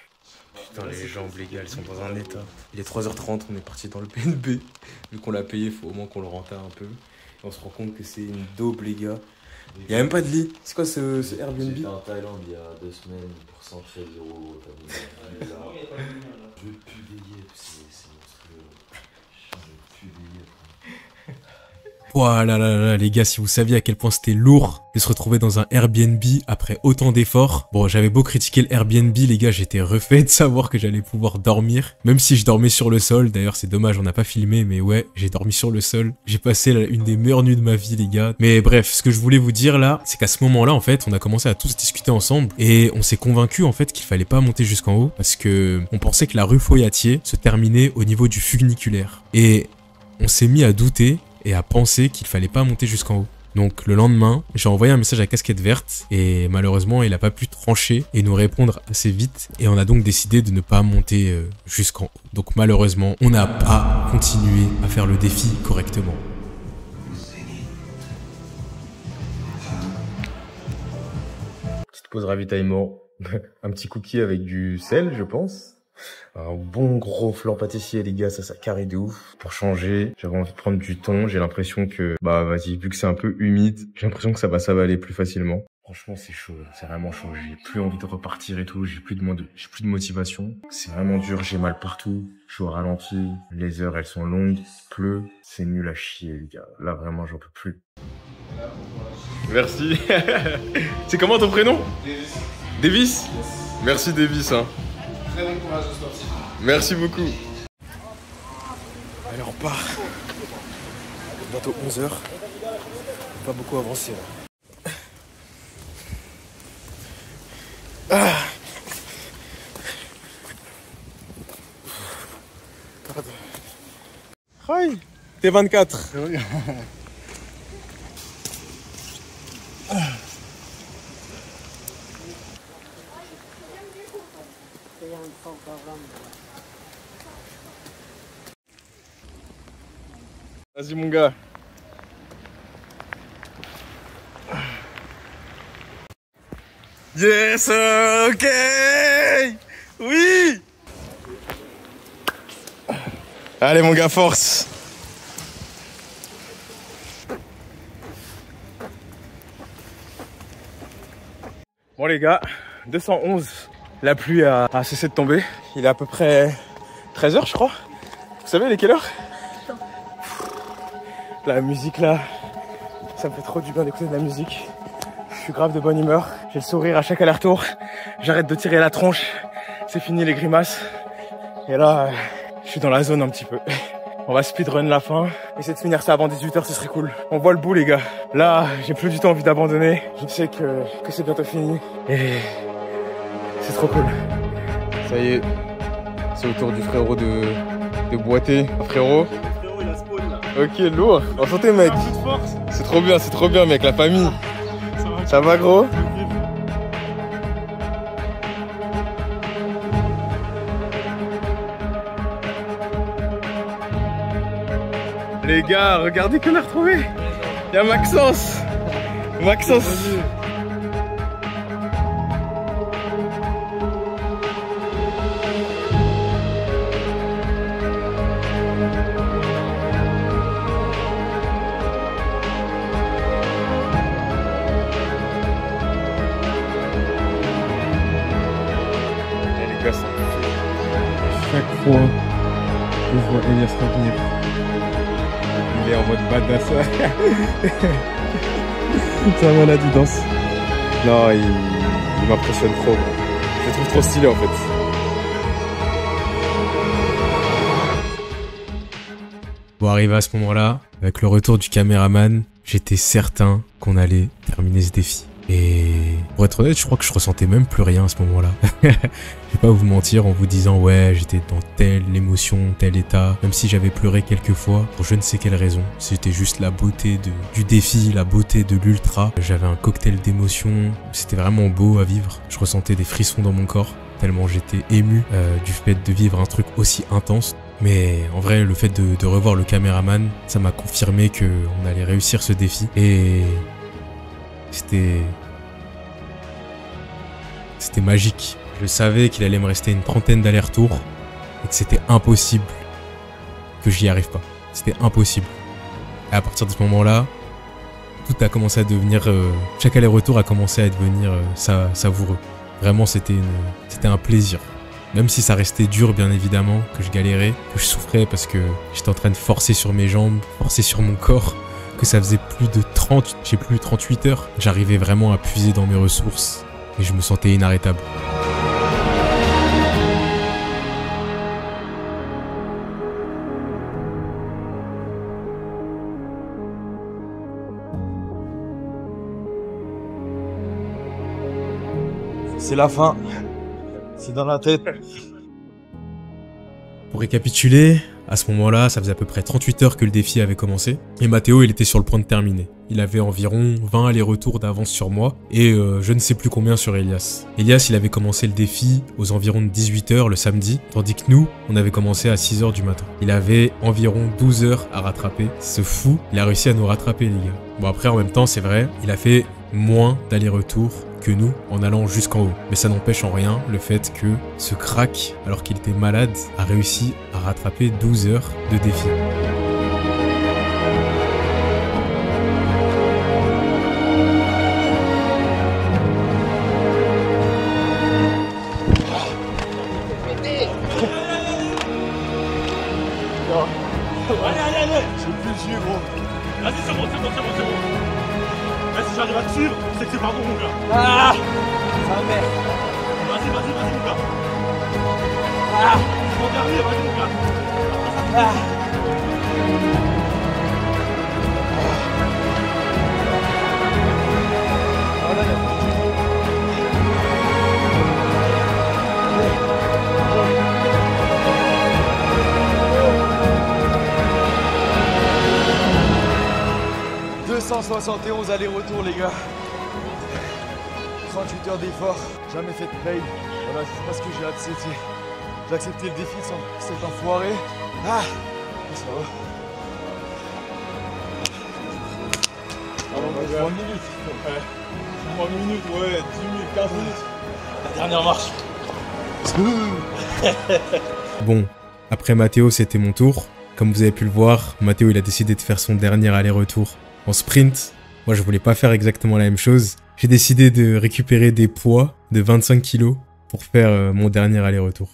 Putain, les jambes, les gars, elles sont dans un état. Il est 3h30, on est parti dans le BNB. Vu qu'on l'a payé, il faut au moins qu'on le rentable un peu. Et on se rend compte que c'est une daube, les gars. Il n'y a même pas de lit. C'est quoi ce Airbnb? J'étais en Thaïlande il y a 2 semaines pour 113 €. Je veux plus veiller, c'est monstrueux. Je veux plus veiller. Voilà, là, les gars, si vous saviez à quel point c'était lourd de se retrouver dans un Airbnb après autant d'efforts. Bon, j'avais beau critiquer le Airbnb, les gars, j'étais refait de savoir que j'allais pouvoir dormir. Même si je dormais sur le sol. D'ailleurs, c'est dommage, on n'a pas filmé, mais ouais, j'ai dormi sur le sol. J'ai passé une des meilleures nuits de ma vie, les gars. Mais bref, ce que je voulais vous dire là, c'est qu'à ce moment-là, en fait, on a commencé à tous discuter ensemble et on s'est convaincu en fait qu'il fallait pas monter jusqu'en haut parce que on pensait que la rue Foyatier se terminait au niveau du funiculaire. Et on s'est mis à douter et à penser qu'il fallait pas monter jusqu'en haut. Donc le lendemain, j'ai envoyé un message à Casquette Verte et malheureusement il a pas pu trancher et nous répondre assez vite et on a donc décidé de ne pas monter jusqu'en haut. Donc malheureusement, on n'a pas continué à faire le défi correctement. Petite pause ravitaillement, un petit cookie avec du sel je pense. Un bon gros flan pâtissier les gars, ça carré de ouf. Pour changer, j'avais envie de prendre du thon, j'ai l'impression que, bah vas-y, vu que c'est un peu humide, j'ai l'impression que ça va s'avaler plus facilement. Franchement c'est chaud, c'est vraiment chaud, j'ai plus envie de repartir et tout, j'ai plus de motivation. C'est vraiment dur, j'ai mal partout, je suis au ralenti, les heures elles sont longues, il pleut, c'est nul à chier les gars, là vraiment j'en peux plus. Merci. C'est comment ton prénom? Davis. Davis? Merci Davis hein. Très bon courage au sportif. Merci beaucoup. Allez, on part. Bientôt 11h. Pas beaucoup avancé là. Ah. Hi. T'es 24. Vas-y mon gars. Yes, ok. Oui. Allez mon gars, force. Bon les gars, 211. La pluie a cessé de tomber. Il est à peu près 13h je crois. Vous savez il est quelle heure? La musique là, ça me fait trop du bien d'écouter de la musique. Je suis grave de bonne humeur. J'ai le sourire à chaque aller-retour. J'arrête de tirer la tronche. C'est fini les grimaces. Et là, je suis dans la zone un petit peu. On va speedrun la fin. Essayer de finir ça avant 18h, ce serait cool. On voit le bout les gars. Là, j'ai plus du tout envie d'abandonner. Je sais que c'est bientôt fini. Et c'est trop cool. Ça y est, c'est au tour du frérot de de boiter, frérot. Frérot, il a spawn là. Ok, lourd. Enchanté, mec. C'est trop bien, mec, la famille. Ça va, gros? Les gars, regardez qu'on a retrouvé. Il y a Maxence. Maxence. Chaque fois que je vois Elias revenir, il est en mode badass. C'est un malade, il danse. Non, il m'impressionne trop. Je le trouve trop stylé en fait. Bon, arrivé à ce moment-là, avec le retour du caméraman, j'étais certain qu'on allait terminer ce défi. Et pour être honnête, je crois que je ressentais même plus rien à ce moment-là. Je vais pas vous mentir en vous disant ouais, j'étais dans telle émotion, tel état, même si j'avais pleuré quelques fois pour je ne sais quelle raison. C'était juste la beauté du défi, la beauté de l'ultra. J'avais un cocktail d'émotions, c'était vraiment beau à vivre. Je ressentais des frissons dans mon corps tellement j'étais ému du fait de vivre un truc aussi intense. Mais en vrai, le fait de revoir le caméraman, ça m'a confirmé qu'on allait réussir ce défi. Et c'était magique. Je savais qu'il allait me rester une trentaine d'allers-retours et que c'était impossible que j'y arrive pas. C'était impossible. Et à partir de ce moment-là, tout a commencé à devenir... chaque aller-retour a commencé à devenir savoureux. Vraiment, c'était un plaisir. Même si ça restait dur, bien évidemment, que je galérais, que je souffrais parce que j'étais en train de forcer sur mes jambes, forcer sur mon corps, que ça faisait plus de 38 heures. J'arrivais vraiment à puiser dans mes ressources et je me sentais inarrêtable. C'est la fin. C'est dans la tête. Pour récapituler, à ce moment-là, ça faisait à peu près 38 heures que le défi avait commencé. Et Mathéo, il était sur le point de terminer. Il avait environ 20 allers-retours d'avance sur moi et je ne sais plus combien sur Elias. Elias, il avait commencé le défi aux environs de 18 heures le samedi, tandis que nous, on avait commencé à 6 heures du matin. Il avait environ 12 heures à rattraper. Ce fou, il a réussi à nous rattraper, les gars. Bon, après, en même temps, c'est vrai, il a fait moins d'allers-retours que nous en allant jusqu'en haut. Mais ça n'empêche en rien le fait que ce crack, alors qu'il était malade, a réussi à rattraper 12 heures de défi. Allez. J'ai plus de jus, gros. Vas-y, c'est bon. Vas-y, si j'arrive à te suivre, c'est que c'est pas bon, mon gars. Ah, sa mère. Vas-y, mon gars. Ah, c'est mon dernier, vas-y, mon gars. Ah. « 271 allers-retours, les gars. 38 heures d'effort, jamais fait de paye. Voilà, c'est pas ce que j'ai accepté. J'ai accepté le défi sans cet enfoiré. Ah, ça va. 3 minutes. Ouais. 3 minutes, ouais, 10 minutes, 15 minutes. La dernière marche. Bon, après Mathéo, c'était mon tour. Comme vous avez pu le voir, Mathéo, il a décidé de faire son dernier aller-retour en sprint. Moi, je voulais pas faire exactement la même chose. J'ai décidé de récupérer des poids de 25 kg pour faire mon dernier aller-retour.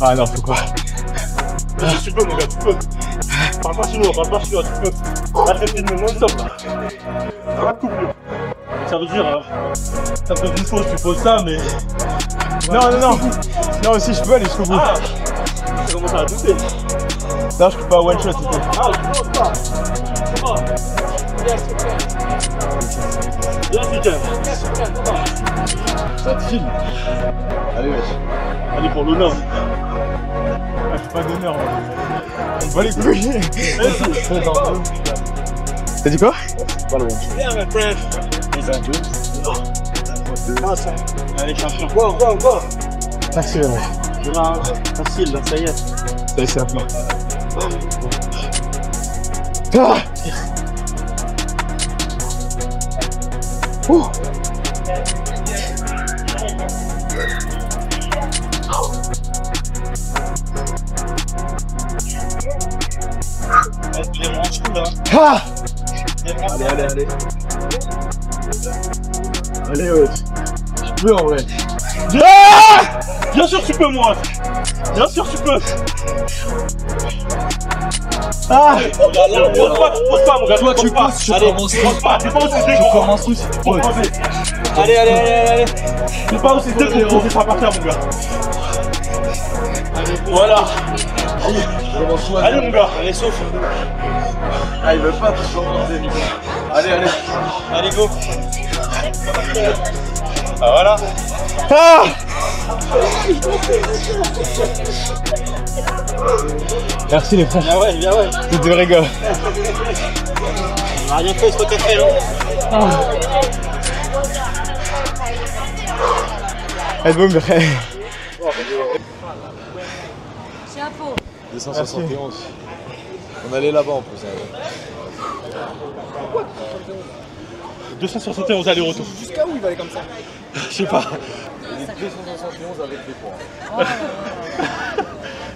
Ah non, faut quoi. Tu peux, mon gars, tu peux. Parle pas chinois, tu peux. Arrête de filmer non-stop là. Pas de coupure. Ça veut dire, ça peut être une chose, tu poses ça, mais. Non, si je peux aller jusqu'au bout. Ah, ça commence à douter. Non, je peux pas one shot. Ah, tu peux pas. Bien, Fiken. Ça te file. Allez, wesh. Allez, pour l'honneur. Ah, je suis pas d'honneur. On va les couilles. T'as dit quoi? Pas le one shot. Bien, my friend. Allez, champion. Go. Facile, ouais. Facile, là, ça y est. Ça y est, c'est un peu. Ah! Ouh! Tu les ranges tout là. Ah! Allez. Allez, wesh. Je peux en vrai. Ah! Bien sûr tu peux, moi. Bien sûr tu peux. Ah! Pose pas, mon gars. Toi, tu pose pas. poses, je Allez, commence pose pas. T'es pas aussi Je dégoût. commence tout si tu poses. Allez. T'es pas aussi dégoût. T'es pas par terre, mon gars. Voilà. Allez, mon gars. Allez, souffle. Ah, il veut pas tout commencer. Allez. Allez, go. Ah, voilà. Ah! Merci les frères. Bien ouais. C'est des vrais gars. On a rien fait, c'est toi qui as fait, non? Elle boum, frère. Chapeau. 271. On allait là-bas en plus. 271 allers-retour. Jusqu'à où il va aller comme ça? Je sais pas. Il est 271 avec les points.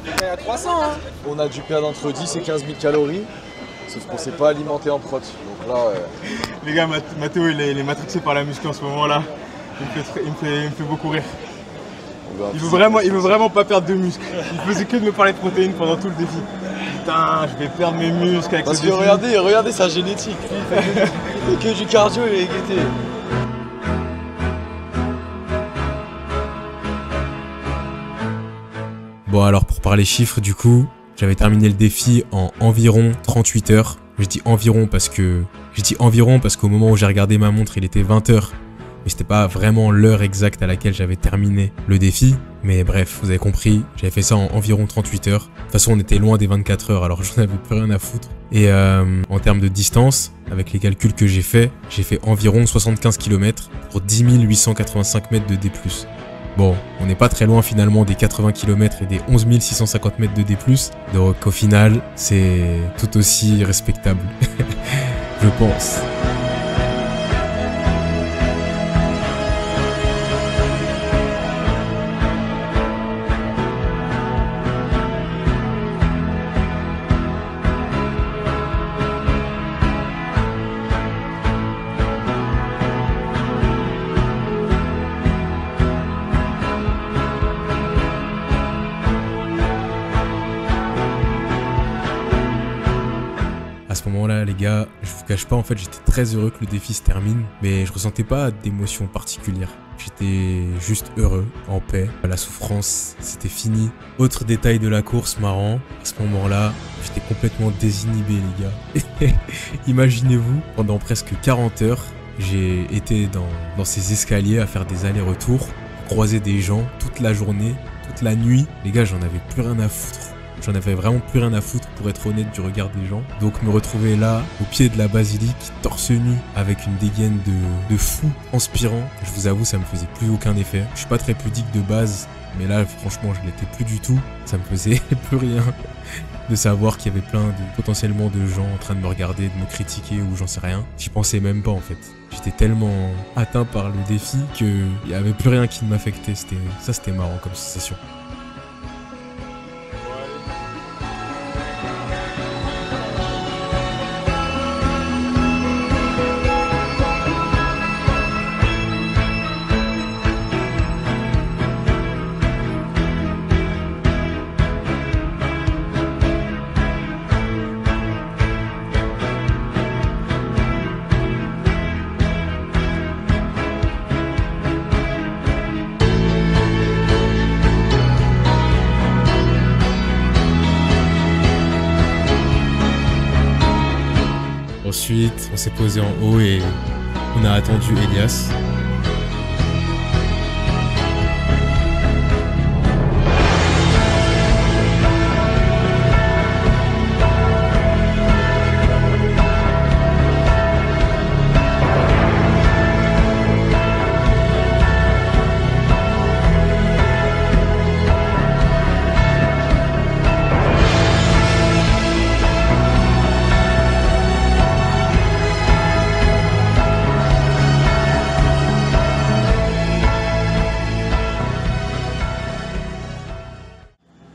Il y a 300 hein. On a dû perdre entre 10 et 15 000 calories, sauf qu'on s'est pas alimenté en prot. Donc là, Les gars, Mathéo, il est matrixé par la muscu en ce moment-là. Il me fait beaucoup rire. Il veut vraiment pas perdre de muscles. Il faisait que de me parler de protéines pendant tout le défi. Putain, je vais perdre mes muscles avec parce ce que défi. regardez sa génétique. Il fait que du cardio et gaieté. Bon alors pour parler chiffres du coup, j'avais terminé le défi en environ 38 heures. Je dis environ parce qu'au moment où j'ai regardé ma montre il était 20 heures. Mais c'était pas vraiment l'heure exacte à laquelle j'avais terminé le défi. Mais bref, vous avez compris, j'avais fait ça en environ 38 heures. De toute façon on était loin des 24 heures alors j'en avais plus rien à foutre. Et en termes de distance, avec les calculs que j'ai fait environ 75 km pour 10 885 mètres de D+. Bon, on n'est pas très loin finalement des 80 km et des 11 650 mètres de D+, donc au final, c'est tout aussi respectable, je pense. À ce moment-là, les gars, je vous cache pas, en fait, j'étais très heureux que le défi se termine, mais je ressentais pas d'émotion particulière. J'étais juste heureux, en paix. La souffrance, c'était fini. Autre détail de la course marrant, à ce moment-là, j'étais complètement désinhibé, les gars. Imaginez-vous, pendant presque 40 heures, j'ai été dans ces escaliers à faire des allers-retours, croiser des gens toute la journée, toute la nuit. Les gars, j'en avais plus rien à foutre. J'en avais vraiment plus rien à foutre pour être honnête du regard des gens. Donc me retrouver là, au pied de la basilique, torse nu, avec une dégaine de fou, transpirant. Je vous avoue, ça me faisait plus aucun effet. Je suis pas très pudique de base, mais là, franchement, je l'étais plus du tout. Ça me faisait plus rien de savoir qu'il y avait potentiellement de gens en train de me regarder, de me critiquer ou j'en sais rien. J'y pensais même pas en fait. J'étais tellement atteint par le défi qu'il y avait plus rien qui ne m'affectait. C'était marrant comme sensation. Ensuite, on s'est posé en haut et on a attendu Elias.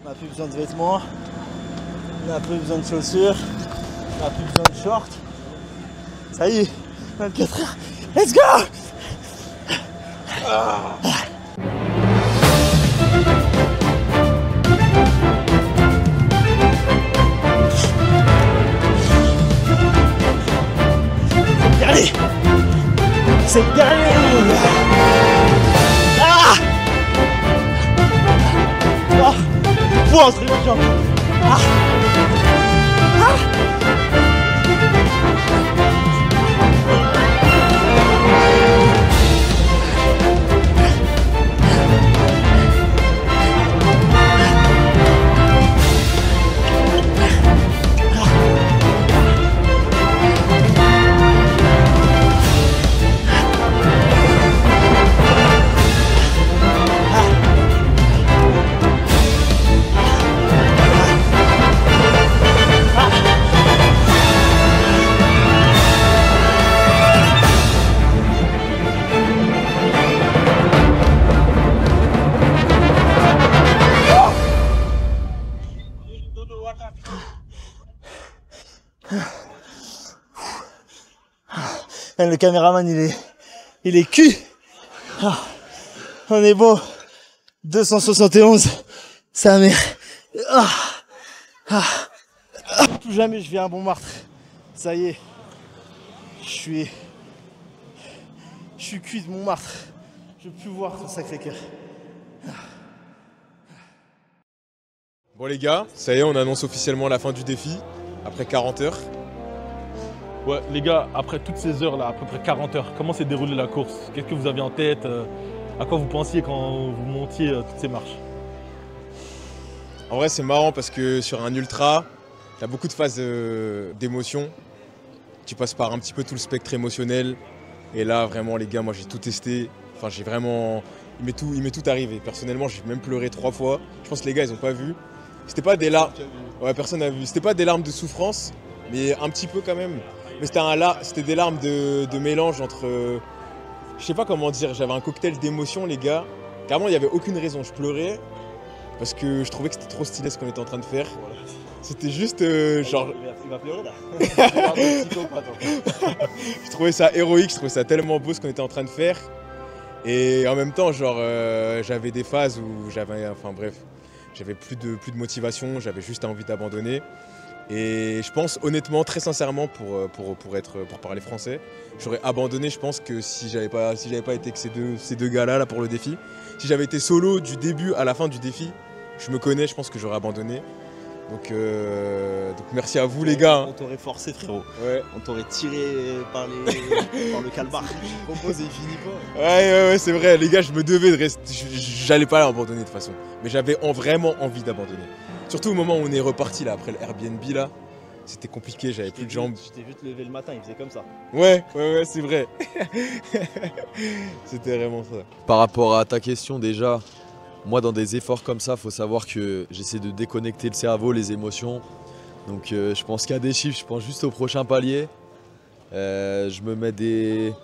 On n'a plus besoin de vêtements, on n'a plus besoin de chaussures, on n'a plus besoin de shorts. Ça y est, 24 heures, let's go! Allez! C'est le dernier! Ah! Ah! Wow, c'est bien. Ah. Ah. Le caméraman il est cul. Ah, on est beau. 271. Sa mère. Ah, ah, ah. Plus jamais je viens à Montmartre. Ça y est. Je suis cuit de Montmartre. Je veux plus voir ton Sacré-Cœur. Bon les gars, ça y est, on annonce officiellement la fin du défi, après 40 heures. Ouais, les gars, après toutes ces heures-là, à peu près 40 heures, comment s'est déroulée la course? Qu'est-ce que vous aviez en tête? À quoi vous pensiez quand vous montiez toutes ces marches? En vrai, c'est marrant parce que sur un ultra, tu as beaucoup de phases d'émotion. Tu passes par un petit peu tout le spectre émotionnel. Et là, vraiment, les gars, moi, j'ai tout testé. Enfin, j'ai vraiment... Il m'est tout arrivé. Personnellement, j'ai même pleuré 3 fois. Je pense que les gars, ils ont pas vu. C'était pas des larmes... Ouais, personne n'a vu. C'était pas des larmes de souffrance, mais un petit peu quand même. Mais c'était des larmes de mélange entre... je sais pas comment dire, j'avais un cocktail d'émotions, les gars. Carrément, il n'y avait aucune raison. Je pleurais parce que je trouvais que c'était trop stylé ce qu'on était en train de faire. Voilà. C'était juste genre... Il va pleurer là. Je trouvais ça héroïque, je trouvais ça tellement beau ce qu'on était en train de faire. Et en même temps, genre, j'avais des phases où j'avais... Enfin bref, j'avais plus de motivation, j'avais juste envie d'abandonner. Et je pense honnêtement, très sincèrement, pour parler français, j'aurais abandonné, je pense que si j'avais pas été avec ces deux gars-là pour le défi, si j'avais été solo du début à la fin du défi, je me connais, je pense que j'aurais abandonné. Donc merci à vous les gars. On t'aurait forcé frérot. Ouais. On t'aurait tiré par le calbar. Propose et il finit pas. Ouais, c'est vrai, les gars, je me devais de rester. J'allais pas abandonner de toute façon. Mais j'avais vraiment envie d'abandonner. Surtout au moment où on est reparti là, après le Airbnb là. C'était compliqué, j'avais plus de jambes. Je t'ai vu te lever le matin, il faisait comme ça. Ouais, c'est vrai. C'était vraiment ça. Par rapport à ta question déjà, moi dans des efforts comme ça, faut savoir que j'essaie de déconnecter le cerveau, les émotions. Donc je pense qu'il y a des chiffres, je pense juste au prochain palier. Je me mets des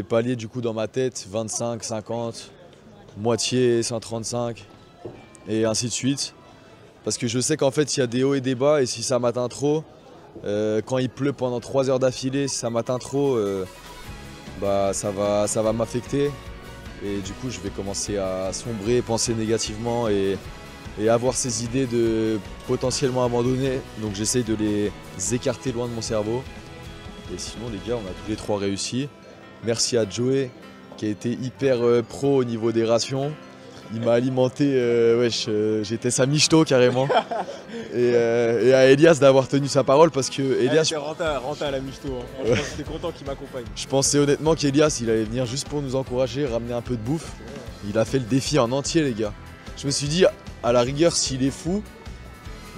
paliers du coup dans ma tête, 25, 50, moitié 135 et ainsi de suite. Parce que je sais qu'en fait il y a des hauts et des bas et si ça m'atteint trop, quand il pleut pendant 3 heures d'affilée, si ça m'atteint trop, ça va m'affecter. Et du coup je vais commencer à sombrer, penser négativement et avoir ces idées de potentiellement abandonner. Donc j'essaye de les écarter loin de mon cerveau. Et sinon les gars, on a tous les 3 réussi. Merci à Joey qui a été hyper pro au niveau des rations. Il m'a alimenté, j'étais sa michto carrément. Et à Elias d'avoir tenu sa parole parce que Elias. Rentre à la michto. Hein. Franchement, j'étais content qu'il m'accompagne. Je pensais honnêtement qu'Elias il allait venir juste pour nous encourager, ramener un peu de bouffe. Il a fait le défi en entier, les gars. Je me suis dit, à la rigueur, s'il est fou,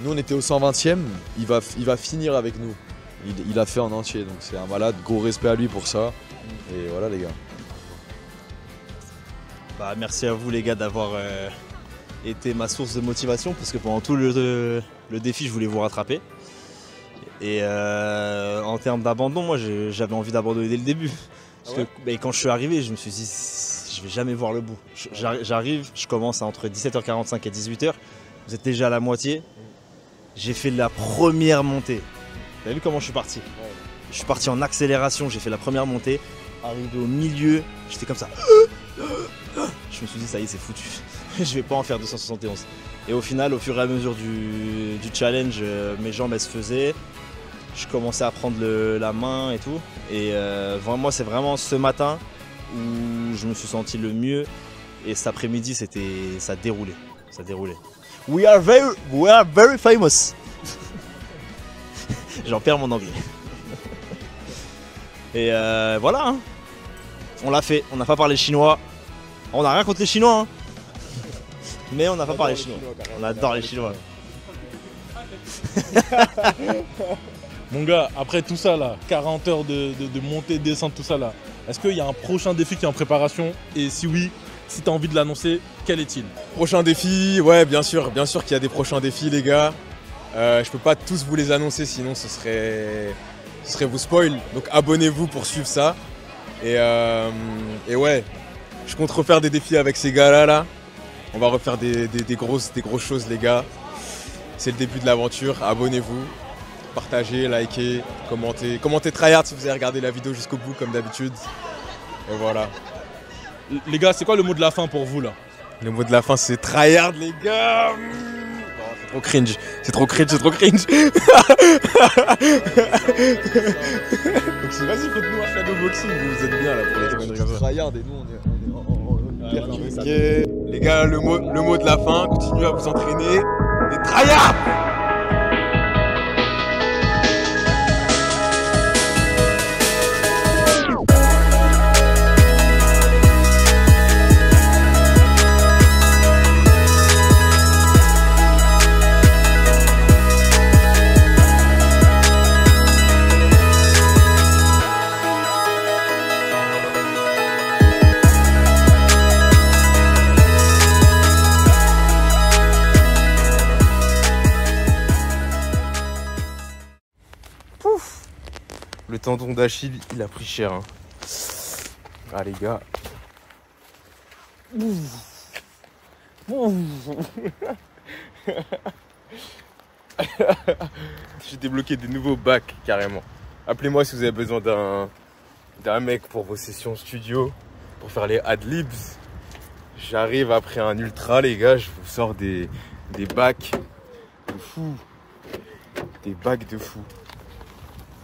nous on était au 120e, il va finir avec nous. Il a fait en entier, donc c'est un malade. Gros respect à lui pour ça. Et voilà, les gars. Bah, merci à vous, les gars, d'avoir été ma source de motivation parce que pendant tout le défi, je voulais vous rattraper. Et en termes d'abandon, moi j'avais envie d'abandonner dès le début. Parce que quand je suis arrivé, je me suis dit, je vais jamais voir le bout. J'arrive, je commence entre 17h45 et 18h. Vous êtes déjà à la moitié. J'ai fait la première montée. Vous avez vu comment je suis parti? Je suis parti en accélération, j'ai fait la première montée. Arrivé au milieu, j'étais comme ça. Je me suis dit, ça y est, c'est foutu. Je vais pas en faire 271. Et au final, au fur et à mesure du challenge, mes jambes elles se faisaient. Je commençais à prendre la main et tout. Et moi, c'est vraiment ce matin où je me suis senti le mieux. Et cet après-midi, ça déroulait. Ça déroulait. We are very famous. J'en perds mon anglais. Et voilà. Hein. On l'a fait. On n'a pas parlé chinois. On n'a rien contre les Chinois. Hein. Mais on n'a pas parlé chinois. On adore les Chinois. Mon gars, après tout ça là, 40 heures de montée, descente, tout ça là, est-ce qu'il y a un prochain défi qui est en préparation? Et si oui, si tu as envie de l'annoncer, quel est-il? Prochain défi, ouais, bien sûr qu'il y a des prochains défis, les gars. Je peux pas tous vous les annoncer, sinon ce serait vous spoil. Donc abonnez-vous pour suivre ça. Et ouais, je compte refaire des défis avec ces gars là. On va refaire des grosses choses, les gars. C'est le début de l'aventure. Abonnez-vous, partagez, likez, commentez. Commentez tryhard si vous avez regardé la vidéo jusqu'au bout, comme d'habitude. Et voilà. Les gars, c'est quoi le mot de la fin pour vous là? Le mot de la fin, c'est tryhard, les gars. C'est trop cringe. C'est trop cringe. Vas-y, faites-nous un shadowboxing. Vous êtes bien là pour les témoignages comme ça. Tryhard et nous on est Les gars, le mot de la fin, continuez à vous entraîner. Et tryhard! Le tendon d'Achille, il a pris cher. Hein. Ah les gars. J'ai débloqué des nouveaux bacs carrément. Appelez-moi si vous avez besoin d'un mec pour vos sessions studio, pour faire les adlibs. J'arrive après un ultra, les gars, je vous sors des bacs de fou. Des bacs de fou.